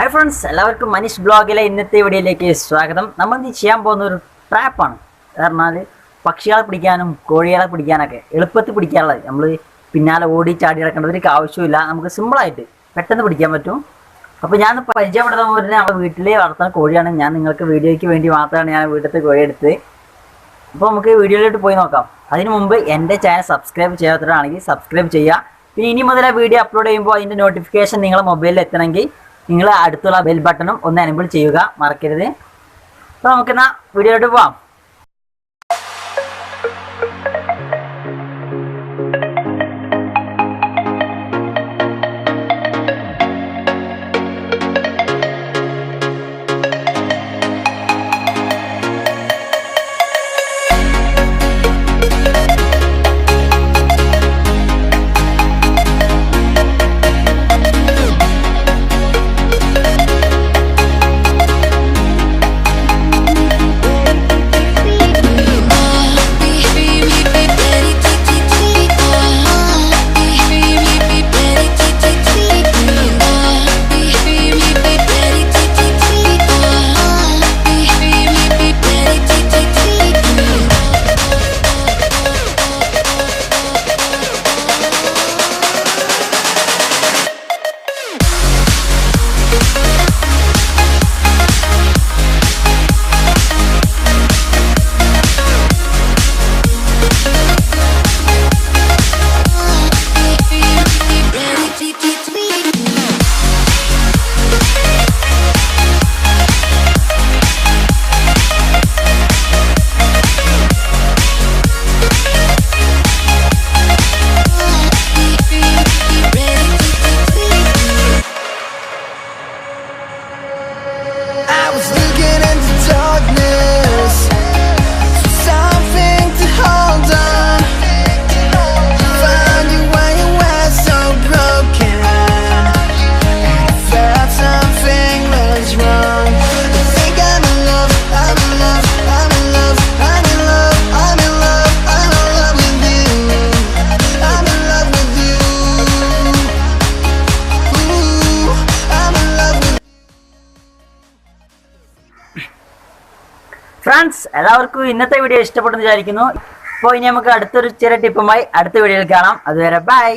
Hi friends, എല്ലാവർക്കും മനീഷ് ബ്ലോഗിലെ ഇന്നത്തെ വീഡിയോയിലേക്ക് സ്വാഗതം. നമ്മൾ ഇന്ന് ചെയ്യാൻ പോകുന്ന ഒരു ട്രാപ്പാണ്. പറഞ്ഞാൽ പക്ഷികളെ പിടിക്കാനും കോഴികളെ പിടിക്കാനൊക്കെ എളുപ്പത്തിൽ പിടിക്കാനുള്ളത്. നമ്മൾ പിന്നാലെ ഓടി ചാടി നടക്കേണ്ടതിലേക്ക് ആവശ്യമില്ല. നമുക്ക് സിമ്പിളായിട്ട് പെട്ടെന്ന് പിടിക്കാൻ പറ്റും. അപ്പോൾ ഞാൻ പരിചയപ്പെടുന്ന പോലെ നമ്മുടെ വീട്ടിൽ വളർത്തുന്ന കോഴിയാണ്. ഞാൻ നിങ്ങൾക്ക് വീഡിയോയ്ക്ക് വേണ്ടി മാത്രമാണ് ഞാൻ വീട്ടിലത്തെ കോഴി എടുത്തത്. അപ്പോൾ നമുക്ക് വീഡിയോയിലോട്ട് പോയി നോക്കാം. അതിന് മുമ്പ് എൻ്റെ ചാനൽ സബ്സ്ക്രൈബ് ചെയ്യാത്തവരാണെങ്കിൽ സബ്സ്ക്രൈബ് ചെയ്യുക. പിന്നെ ഇനി മുതൽ വീഡിയോ അപ്ലോഡ് ചെയ്യുമ്പോൾ അതിൻ്റെ നോട്ടിഫിക്കേഷൻ നിങ്ങളുടെ മൊബൈലിൽ എത്തണമെങ്കിൽ നിങ്ങൾ അടുത്തുള്ള ബെൽ ബട്ടണും ഒന്ന് എനേബിൾ ചെയ്യുക, മറക്കരുത്. അപ്പോൾ നമുക്കെന്നാ വീഡിയോയിലോട്ട് പോവാം. ഫ്രണ്ട്സ്, എല്ലാവർക്കും ഇന്നത്തെ വീഡിയോ ഇഷ്ടപ്പെട്ടെന്ന് വിചാരിക്കുന്നു. അപ്പോൾ ഇനി നമുക്ക് അടുത്തൊരു ചെറിയ ടിപ്പുമായി അടുത്ത വീഡിയോയിൽ കാണാം. അതുവരെ ബൈ.